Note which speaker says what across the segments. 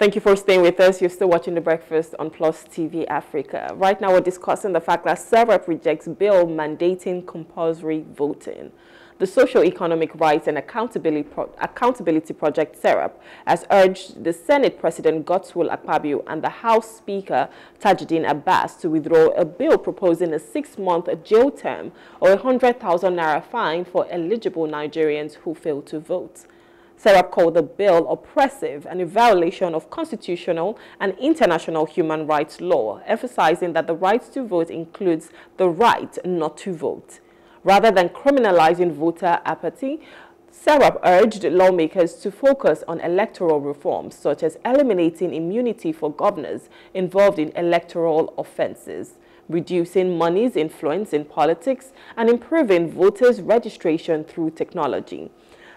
Speaker 1: Thank you for staying with us. You're still watching The Breakfast on Plus TV Africa. Right now, we're discussing the fact that Serap rejects bill mandating compulsory voting. The Socio-Economic Rights and Accountability Project, Serap, has urged the Senate President Godswill Akpabio and the House Speaker Tajudeen Abbas to withdraw a bill proposing a 6-month jail term or a 100,000 naira fine for eligible Nigerians who fail to vote. Serap called the bill oppressive and a violation of constitutional and international human rights law, emphasizing that the right to vote includes the right not to vote. Rather than criminalizing voter apathy, Serap urged lawmakers to focus on electoral reforms, such as eliminating immunity for governors involved in electoral offenses, reducing money's influence in politics, and improving voters' registration through technology.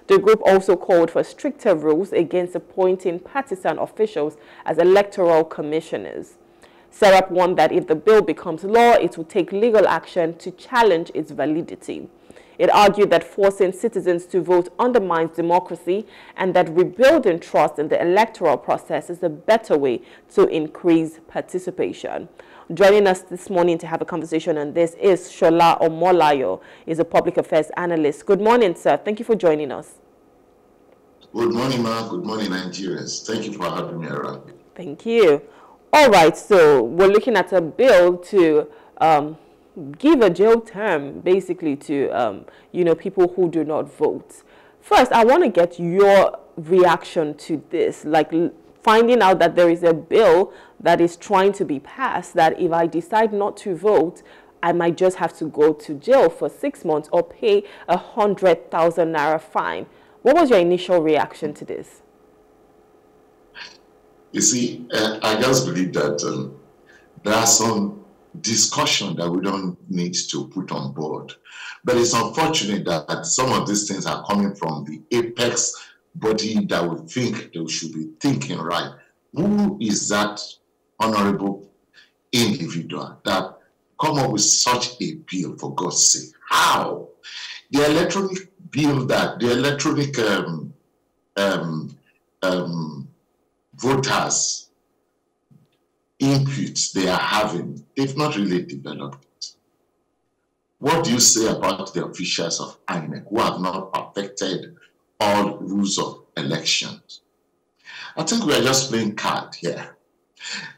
Speaker 1: The group also called for stricter rules against appointing partisan officials as electoral commissioners. Serap warned that if the bill becomes law, it will take legal action to challenge its validity. It argued that forcing citizens to vote undermines democracy and that rebuilding trust in the electoral process is a better way to increase participation. Joining us this morning to have a conversation on this is Sola Omolayo, is a public affairs analyst. Good morning, sir. Thank you for joining us.
Speaker 2: Good morning, ma. Good morning, Nigerians. Thank you for having me around.
Speaker 1: Thank you. All right, so we're looking at a bill to give a jail term, basically, to people who do not vote. First, I want to get your reaction to this, like finding out that there is a bill that is trying to be passed, that if I decide not to vote, I might just have to go to jail for 6 months or pay 100,000 naira fine. What was your initial reaction to this?
Speaker 2: You see, I just believe that there are some discussion that we don't need to put on board. But it's unfortunate that some of these things are coming from the apex body that we think they should be thinking right. Who is that honorable individual that come up with such a bill, for God's sake? How? The electronic bill that the electronic voters input they are having, they've not really developed it. What do you say about the officials of INEC who have not perfected all rules of elections? I think we are just playing card here.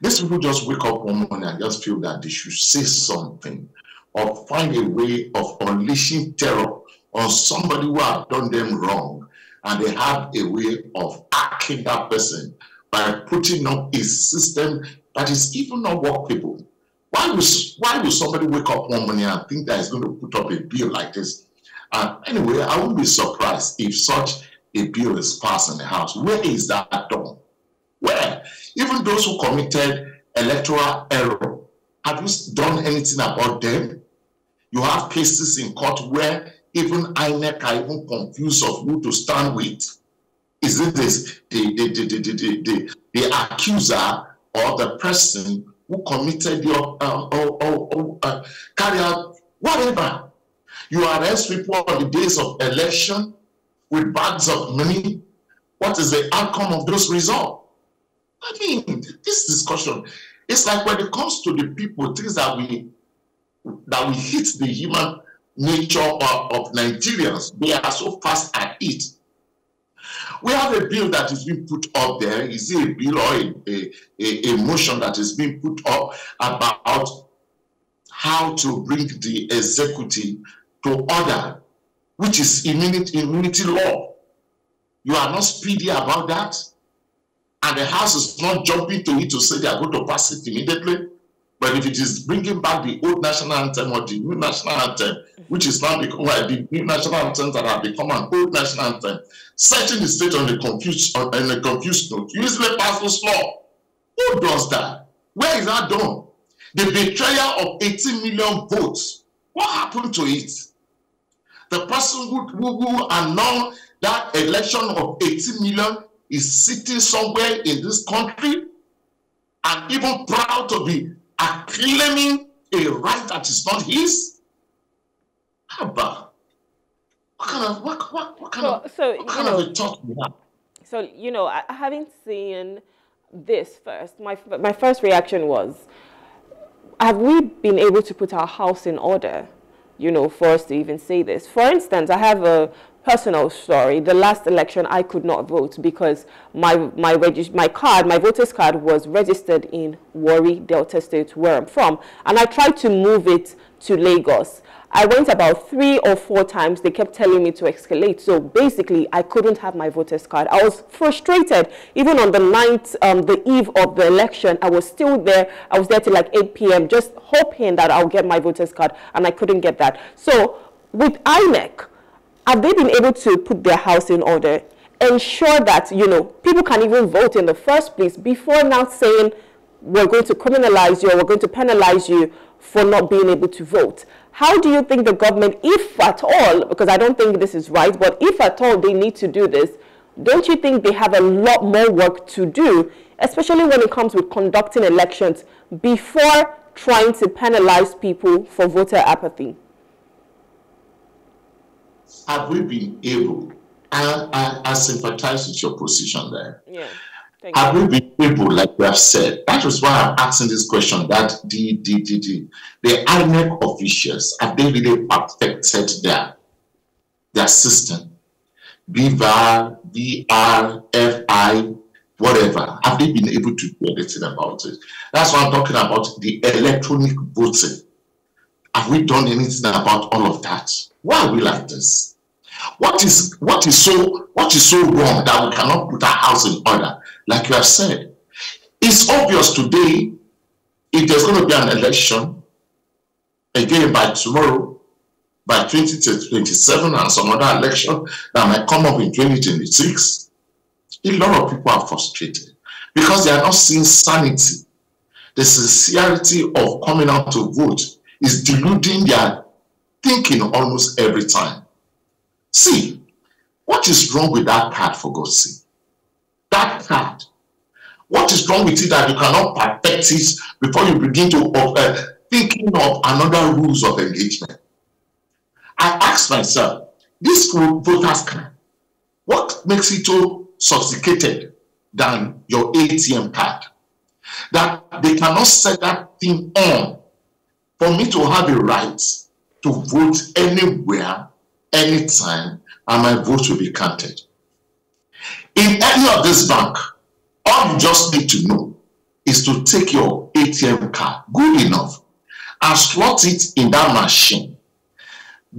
Speaker 2: These people just wake up one morning and just feel that they should say something or find a way of unleashing terror on somebody who has done them wrong, and they have a way of hacking that person by putting up a system that is even not workable. Why will somebody wake up one morning and think that he's going to put up a bill like this? Anyway, I won't be surprised if such a bill is passed in the House. Where is that done? Where? Even those who committed electoral error, have you done anything about them? You have cases in court where even INEC are even confused of who to stand with. Is it this the accuser or the person who committed carry out whatever? You arrest people on the days of election with bags of money. What is the outcome of those results? I mean, this discussion, it's like when it comes to the people, things that we hit the human nature of Nigerians, they are so fast at it. We have a bill that is being put up there. Is it a bill or a motion that is being put up about how to bring the executive to order, which is immunity law? You are not speedy about that, and the House is not jumping to it to say they are going to pass it immediately. But if it is bringing back the old national anthem or the new national anthem, which is now become the new national anthem that have become an old national anthem, setting the state on a confused note, you easily pass this law. Who does that? Where is that done? The betrayal of 18 million votes. What happened to it? The person who announced that election of 18 million is sitting somewhere in this country and even proud to be claiming a right that is not his. Abba, what kind of a talk we have?
Speaker 1: So, having seen this first. My first reaction was, have we been able to put our house in order, you know, for us to even say this? For instance, I have a personal story. The last election, I could not vote because my voter's card was registered in Warri, Delta State, where I'm from, and I tried to move it to Lagos. I went about 3 or 4 times. They kept telling me to escalate. So basically, I couldn't have my voter's card. I was frustrated. Even on the night, the eve of the election, I was still there. I was there till like 8 p.m. just hoping that I'll get my voter's card, and I couldn't get that. So with INEC, have they been able to put their house in order, ensure that, you know, people can even vote in the first place before now saying we're going to criminalize you or we're going to penalize you for not being able to vote? How do you think the government, if at all, because I don't think this is right, but if at all they need to do this, don't you think they have a lot more work to do, especially when it comes with conducting elections, before trying to penalize people for voter apathy?
Speaker 2: Have we been able, I sympathize with your position there.
Speaker 1: Yeah.
Speaker 2: Have we been able, like we have said? That is why I'm asking this question, that the INEC officials, have they really perfected their system? BVAR, VR, FI, whatever. Have they been able to do anything about it? That's why I'm talking about the electronic voting. Have we done anything about all of that? Why are we like this? What is so wrong that we cannot put our house in order? Like you have said, it's obvious today, if there's going to be an election, again by tomorrow, by 2027, and some other election that might come up in 2026, a lot of people are frustrated because they are not seeing sanity. The sincerity of coming out to vote is deluding their thinking almost every time. See, what is wrong with that card, for God's sake? That card. What is wrong with it that you cannot perfect it before you begin to thinking of another rules of engagement? I ask myself, this voter's card, what makes it so sophisticated than your ATM card? That they cannot set that thing on for me to have a right to vote anywhere, anytime, and my vote will be counted. In any of this bank, all you just need to know is to take your ATM card, good enough, and slot it in that machine.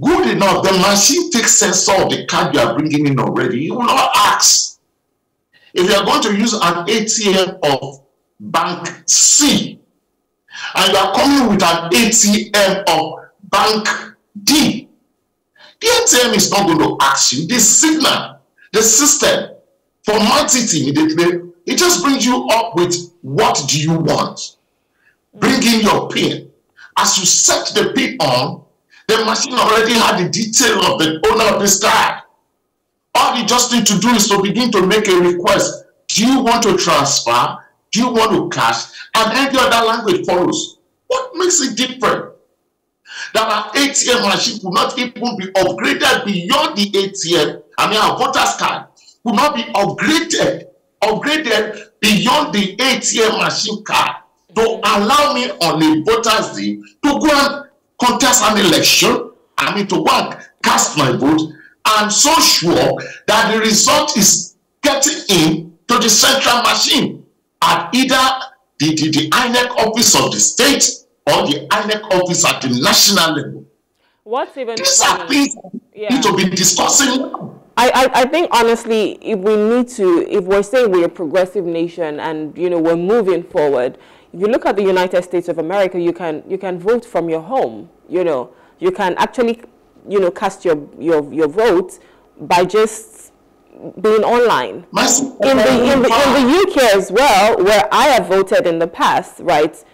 Speaker 2: Good enough, the machine takes sense of the card you are bringing in already. You will not ask. If you are going to use an ATM of Bank C, and you are coming with an ATM of Bank D, the ATM is not going to ask you. The signal, the system, format it immediately. It just brings you up with what do you want. Bring in your PIN. As you set the PIN on, the machine already had the detail of the owner of this card. All you just need to do is to begin to make a request. Do you want to transfer? Do you want to cash? And every other language follows. What makes it different? That our ATM machine could not even be upgraded beyond the ATM. I mean, our voter's card could not be upgraded beyond the ATM machine card to allow me on a voter's day to go and contest an election. I mean, to go and cast my vote. I'm so sure that the result is getting in to the central machine at either the INEC office of the state or the INEC office at the national level.
Speaker 1: What's even
Speaker 2: These are things we need to be discussing.
Speaker 1: I think honestly, if we're saying we're a progressive nation and we're moving forward, if you look at the United States of America, you can vote from your home. You can actually cast your vote by just being online. In the UK as well, where I have voted in the past, right?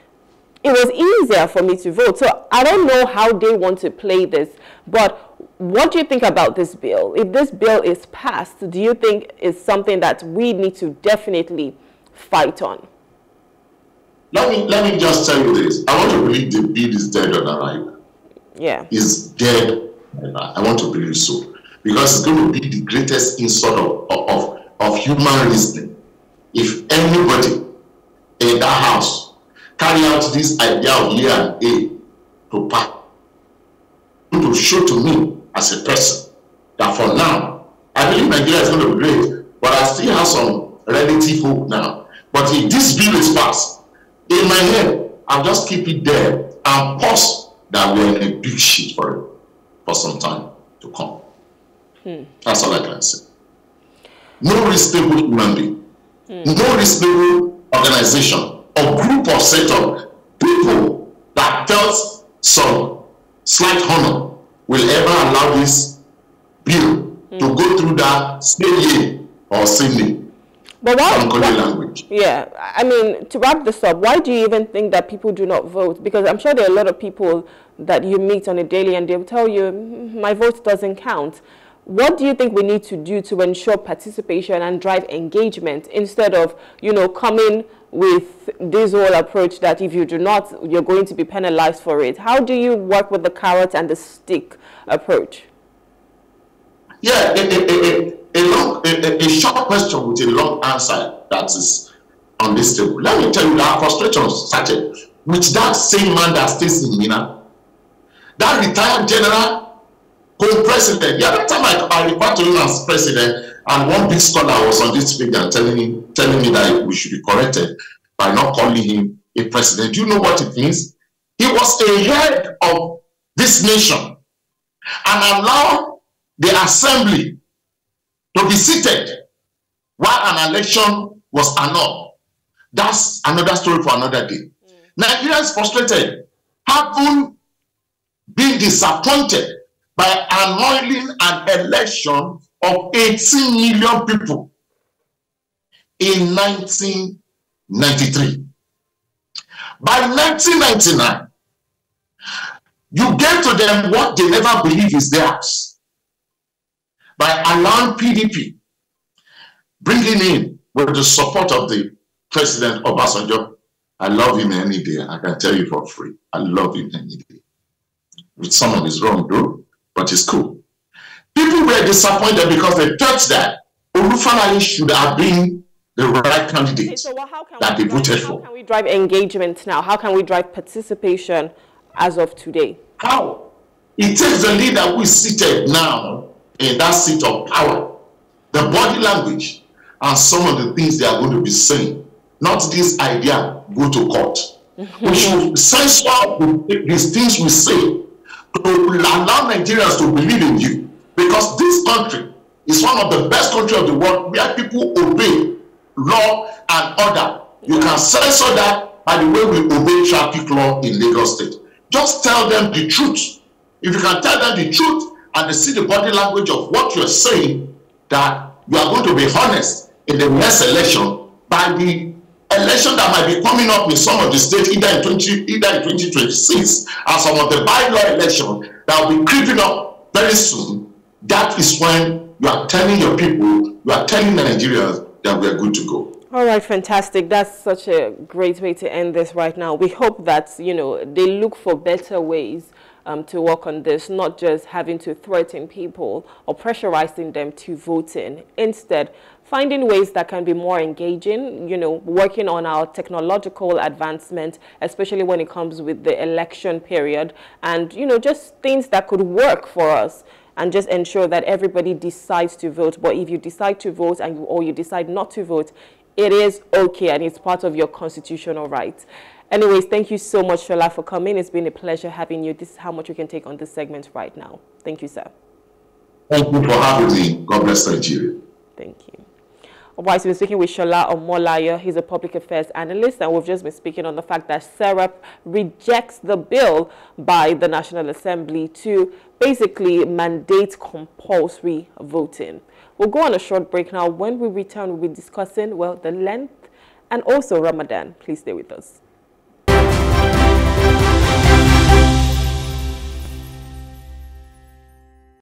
Speaker 1: It was easier for me to vote. So I don't know how they want to play this, but what do you think about this bill? If this bill is passed, do you think it's something that we need to definitely fight on?
Speaker 2: Let me just tell you this. I want to believe the bill is dead on arrival.
Speaker 1: Yeah.
Speaker 2: It's dead. I want to believe so. Because it's going to be the greatest insult of human reasoning. If anybody in that house carry out this idea of year and A to pass, to show to me as a person that for now, I believe Nigeria is going to be great, but I still have some relative hope now. But if this bill is passed, in my head, I'll just keep it there and pause that we're in a big shit for some time to come. That's all I can say. No reasonable human being, no reasonable organization or group or set of people that felt some slight honor will ever allow this bill to go through that say or say nay.
Speaker 1: But why?
Speaker 2: Language.
Speaker 1: Yeah, I mean, to wrap this up, why do you even think that people do not vote? Because I'm sure there are a lot of people that you meet on a daily and they'll tell you, my vote doesn't count. What do you think we need to do to ensure participation and drive engagement instead of, you know, coming with this whole approach that if you do not, you're going to be penalized for it? How do you work with the carrot and the stick approach?
Speaker 2: Yeah, a short question with a long answer that is on this table. Let me tell you that frustration started with that same man that stays in Mina, that retired general, co-president. The other time I referred to him as president, and one big scholar was on this page and telling me that we should be corrected by not calling him a president. Do you know what it means? He was a head of this nation and allowed the assembly to be seated while an election was annulled. That's another story for another day. Nigerians frustrated, having been disappointed by annulling an election of 18 million people in 1993. By 1999, you gave to them what they never believe is theirs by allowing PDP, bringing in with the support of the President Obasanjo. I love him any day. I can tell you for free. I love him any day. With some of his wrong, though, but it's cool. People were disappointed because they felt that Olufalaye should have been the right candidate. Okay, so that they voted for.
Speaker 1: How can we drive engagement now? How can we drive participation as of today?
Speaker 2: How? It takes the leader who is seated now in that seat of power, the body language, and some of the things they are going to be saying. Not this idea, go to court. We should censor these things we say to allow Nigerians to believe in you. Because this country is one of the best countries of the world where people obey law and order. You can censor that by the way we obey traffic law in Lagos State. Just tell them the truth. If you can tell them the truth and they see the body language of what you're saying, that you are going to be honest in the next election, by the election that might be coming up in some of the states, either in 2026, and some of the by-law election that will be creeping up very soon, that is when you are telling your people, you are telling Nigerians that we are good to go.
Speaker 1: All right, fantastic. That's such a great way to end this right now. We hope that, you know, they look for better ways to work on this, not just having to threaten people or pressurizing them to vote in. Instead, finding ways that can be more engaging, you know, working on our technological advancement, especially when it comes with the election period, and, you know, just things that could work for us, and just ensure that everybody decides to vote. But if you decide to vote or you decide not to vote, it is okay and it's part of your constitutional right. Anyways, thank you so much, Sola, for coming. It's been a pleasure having you. This is how much you can take on this segment right now. Thank you, sir.
Speaker 2: Thank you for having me. God bless Nigeria.
Speaker 1: Thank you. All right, so we're speaking with Sola Omolayo. He's a public affairs analyst, and we've just been speaking on the fact that Serap rejects the bill by the National Assembly to basically mandate compulsory voting. We'll go on a short break now. When we return, we'll be discussing, well, the length and also Ramadan. Please stay with us.